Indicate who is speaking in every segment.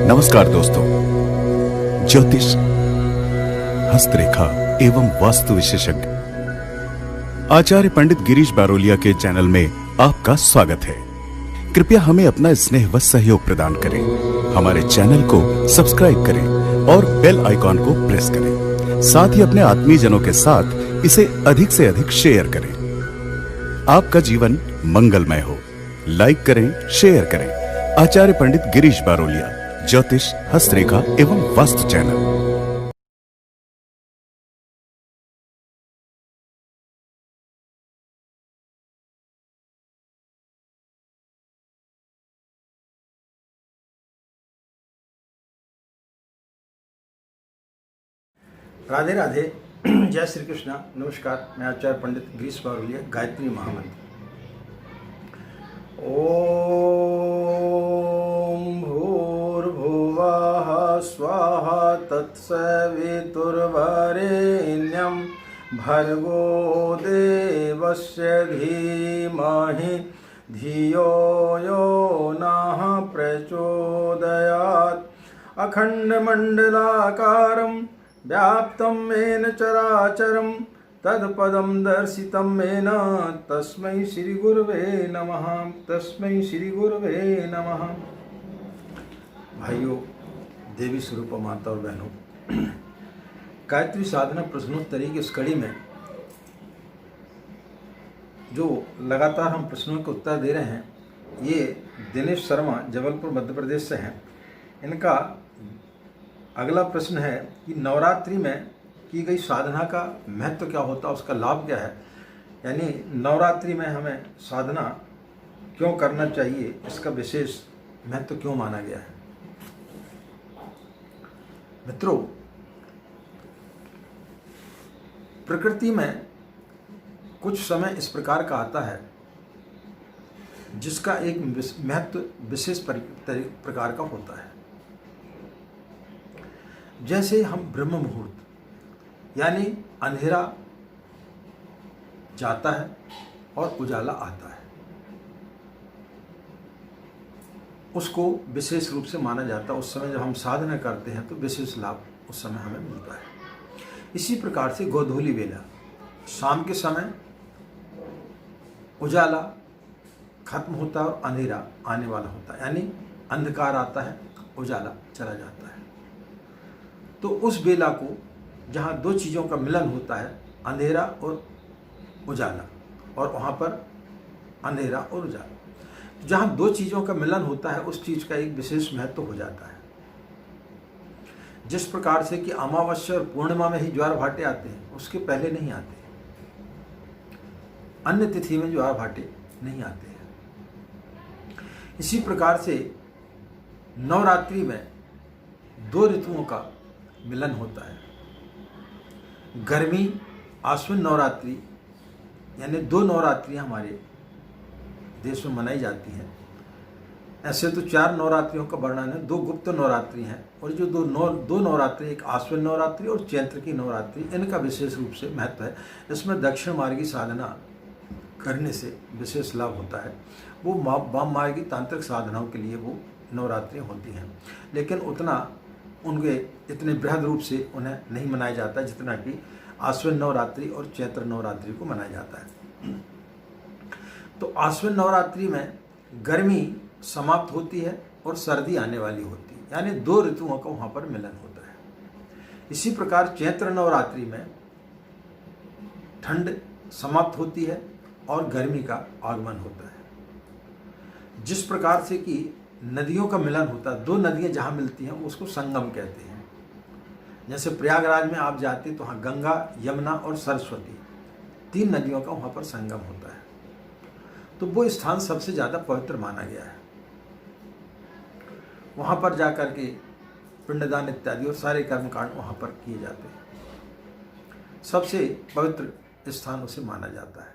Speaker 1: नमस्कार दोस्तों, ज्योतिष, हस्तरेखा एवं वास्तु विशेषज्ञ आचार्य पंडित गिरीश बारोलिया के चैनल में आपका स्वागत है। कृपया हमें अपना स्नेह व सहयोग प्रदान करें। हमारे चैनल को सब्सक्राइब करें और बेल आइकॉन को प्रेस करें। साथ ही अपने आत्मीयजनों के साथ इसे अधिक से अधिक शेयर करें। आपका जीवन मंगलमय हो। लाइक करें, शेयर करें। आचार्य पंडित गिरीश बारोलिया, ज्योतिष, हस्तरेखा एवं वास्तु चैनल।
Speaker 2: राधे राधे। जय श्री कृष्णा। नमस्कार, मैं आचार्य पंडित गिरीश बारोलिया, गायत्री महामंत्र। ओम भूर्भुवः स्वाहा तत्सवितुर्वरेण्यं भर्गो देवस्य धीमहि धियो यो नः प्रचोदयात्। अखण्डमण्डलाकारं व्याप्तं येन चराचरं तत्पदं दर्शितं येन तस्मै श्री गुरुवे नमः। तस्मै श्री गुरुवे नमः। भाइयों, देवी स्वरूप माता और बहनों, गायत्री साधना प्रश्नोत्तरी की इस कड़ी में जो लगातार हम प्रश्नों के उत्तर दे रहे हैं, ये दिनेश शर्मा जबलपुर मध्य प्रदेश से हैं। इनका अगला प्रश्न है कि नवरात्रि में की गई साधना का महत्व क्या होता है, उसका लाभ क्या है, यानी नवरात्रि में हमें साधना क्यों करना चाहिए, इसका विशेष महत्व क्यों माना गया है। मित्रों, प्रकृति में कुछ समय इस प्रकार का आता है जिसका एक महत्व विशेष प्रकार का होता है। जैसे हम ब्रह्म मुहूर्त यानी अंधेरा जाता है और उजाला आता है, उसको विशेष रूप से माना जाता है। उस समय जब हम साधना करते हैं तो विशेष लाभ उस समय हमें मिलता है। इसी प्रकार से गोधूली वेला, शाम के समय उजाला खत्म होता है और अंधेरा आने वाला होता है, यानी अंधकार आता है, उजाला चला जाता है। तो उस बेला को जहाँ दो चीज़ों का मिलन होता है, अंधेरा और उजाला, और वहाँ पर अंधेरा और उजाला, जहाँ दो चीज़ों का मिलन होता है उस चीज़ का एक विशेष महत्व हो जाता है। जिस प्रकार से कि अमावस्या और पूर्णिमा में ही ज्वार भाटे आते हैं, उसके पहले नहीं आते, अन्य तिथि में ज्वार भाटे नहीं आते हैं। इसी प्रकार से नवरात्रि में दो ऋतुओं का मिलन होता है। गर्मी आश्विन नवरात्रि, यानी दो नवरात्रियां हमारे देश में मनाई जाती हैं। ऐसे तो 4 नवरात्रियों का वर्णन है, 2 गुप्त नवरात्रि हैं, और जो दो नवरात्रि, एक आश्विन नवरात्रि और चैत्र की नवरात्रि, इनका विशेष रूप से महत्व है। इसमें दक्षिण मार्गी साधना करने से विशेष लाभ होता है। वो वाम मार्गी तांत्रिक साधनाओं के लिए वो नवरात्रियाँ होती हैं, लेकिन उतना उनके इतने बृहद रूप से उन्हें नहीं मनाया जाता जितना कि आश्विन नवरात्रि और चैत्र नवरात्रि को मनाया जाता है। तो आश्विन नवरात्रि में गर्मी समाप्त होती है और सर्दी आने वाली होती है, यानी दो ऋतुओं का वहाँ पर मिलन होता है। इसी प्रकार चैत्र नवरात्रि में ठंड समाप्त होती है और गर्मी का आगमन होता है। जिस प्रकार से कि नदियों का मिलन होता है, दो नदियां जहाँ मिलती हैं उसको संगम कहते हैं। जैसे प्रयागराज में आप जाते तो वहाँ गंगा, यमुना और सरस्वती, 3 नदियों का वहाँ पर संगम होता है। तो वो स्थान सबसे ज़्यादा पवित्र माना गया है। वहाँ पर जाकर के पिंडदान इत्यादि और सारे कर्मकांड वहाँ पर किए जाते हैं। सबसे पवित्र स्थान उसे माना जाता है।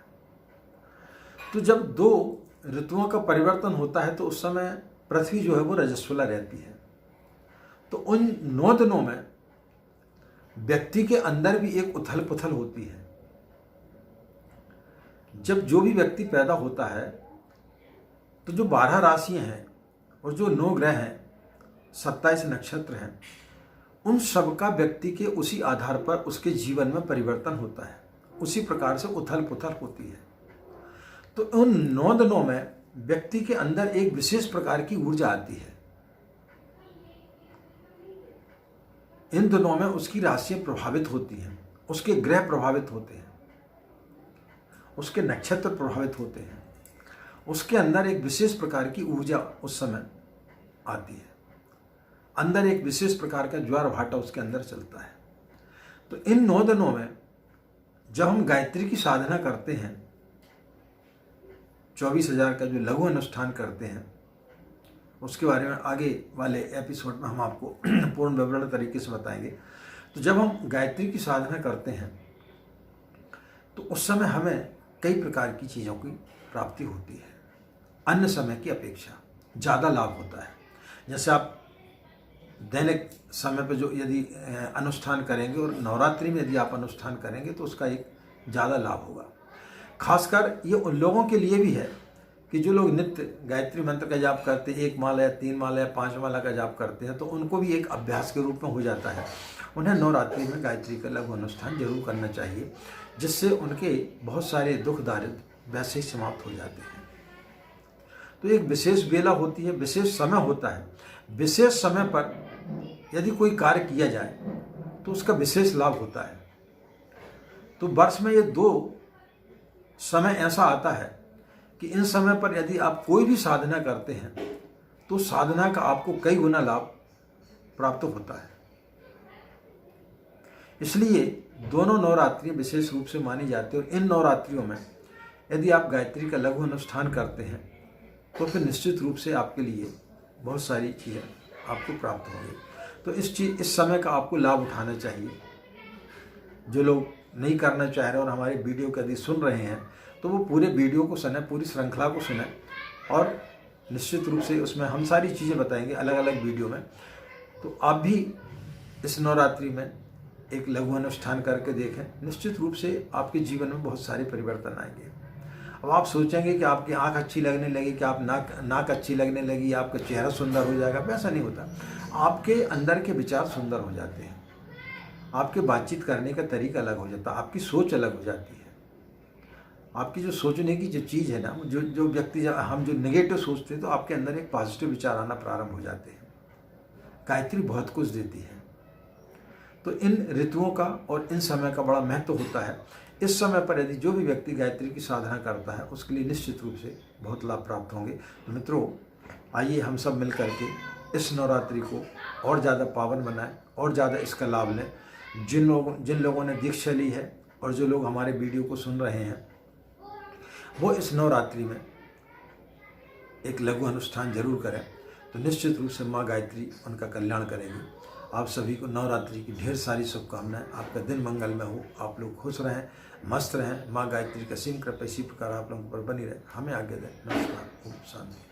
Speaker 2: तो जब दो ऋतुओं का परिवर्तन होता है तो उस समय पृथ्वी जो है वो रजस्वला रहती है। तो उन 9 दिनों में व्यक्ति के अंदर भी एक उथल पुथल होती है। जब जो भी व्यक्ति पैदा होता है तो जो 12 राशियां हैं और जो 9 ग्रह हैं 27 नक्षत्र हैं, उन सब का व्यक्ति के उसी आधार पर उसके जीवन में परिवर्तन होता है, उसी प्रकार से उथल पुथल होती है। तो उन 9 दिनों में व्यक्ति के अंदर एक विशेष प्रकार की ऊर्जा आती है। इन दिनों में उसकी राशियां प्रभावित होती हैं, उसके ग्रह प्रभावित होते हैं, उसके नक्षत्र प्रभावित होते हैं, उसके अंदर एक विशेष प्रकार की ऊर्जा उस समय आती है, अंदर एक विशेष प्रकार का ज्वार भाटा उसके अंदर चलता है। तो इन 9 दिनों में जब हम गायत्री की साधना करते हैं, 24,000 का जो लघु अनुष्ठान करते हैं, उसके बारे में आगे वाले एपिसोड में हम आपको पूर्ण विवरण तरीके से बताएंगे। तो जब हम गायत्री की साधना करते हैं तो उस समय हमें कई प्रकार की चीज़ों की प्राप्ति होती है, अन्य समय की अपेक्षा ज़्यादा लाभ होता है। जैसे आप दैनिक समय पर जो यदि अनुष्ठान करेंगे और नवरात्रि में यदि आप अनुष्ठान करेंगे तो उसका एक ज़्यादा लाभ होगा। खासकर ये उन लोगों के लिए भी है कि जो लोग नित्य गायत्री मंत्र का जाप करते हैं, 1 माला या 3 माला या 5 माला का जाप करते हैं, तो उनको भी एक अभ्यास के रूप में हो जाता है। उन्हें नवरात्रि में गायत्री का लघु अनुष्ठान जरूर करना चाहिए, जिससे उनके बहुत सारे दुख दारिद्र वैसे ही समाप्त हो जाते हैं। तो एक विशेष बेला होती है, विशेष समय होता है। विशेष समय पर यदि कोई कार्य किया जाए तो उसका विशेष लाभ होता है। तो वर्ष में ये 2 समय ऐसा आता है कि इन समय पर यदि आप कोई भी साधना करते हैं तो साधना का आपको कई गुना लाभ प्राप्त होता है। इसलिए दोनों नवरात्रि विशेष रूप से मानी जाती है और इन नवरात्रियों में यदि आप गायत्री का लघु अनुष्ठान करते हैं तो फिर निश्चित रूप से आपके लिए बहुत सारी चीज़ें आपको प्राप्त होंगी। तो इस समय का आपको लाभ उठाना चाहिए। जो लोग नहीं करना चाह रहे और हमारे वीडियो को यदि सुन रहे हैं तो वो पूरे वीडियो को सुने, पूरी श्रृंखला को सुने और निश्चित रूप से उसमें हम सारी चीज़ें बताएंगे अलग अलग वीडियो में। तो आप भी इस नवरात्रि में एक लघु अनुष्ठान करके देखें, निश्चित रूप से आपके जीवन में बहुत सारे परिवर्तन आएंगे। अब आप सोचेंगे कि आपकी आंख अच्छी लगने लगी, कि आप नाक अच्छी लगने लगी, आपका चेहरा सुंदर हो जाएगा, वैसा नहीं होता। आपके अंदर के विचार सुंदर हो जाते हैं, आपके बातचीत करने का तरीका अलग हो जाता है, आपकी सोच अलग हो जाती है। आपकी जो सोचने की जो चीज़ है ना, जो व्यक्ति हम जो नेगेटिव सोचते हैं तो आपके अंदर एक पॉजिटिव विचार आना प्रारंभ हो जाते हैं। गायत्री बहुत कुछ देती है। तो इन ऋतुओं का और इन समय का बड़ा महत्व होता है। इस समय पर यदि जो भी व्यक्ति गायत्री की साधना करता है उसके लिए निश्चित रूप से बहुत लाभ प्राप्त होंगे। तो मित्रों, आइए हम सब मिल करके इस नवरात्रि को और ज़्यादा पावन बनाएं और ज़्यादा इसका लाभ लें। जिन लोगों ने दीक्षा ली है और जो लोग हमारे वीडियो को सुन रहे हैं वो इस नवरात्रि में एक लघु अनुष्ठान जरूर करें, तो निश्चित रूप से माँ गायत्री उनका कल्याण करेंगी। आप सभी को नवरात्रि की ढेर सारी शुभकामनाएं। आपका दिन मंगलमय हो, आप लोग खुश रहें, मस्त रहें। माँ गायत्री का असीम कृपा इसी प्रकार आप लोगों पर बनी रहे। हमें आगे दें। नमस्कार। ओम शांति।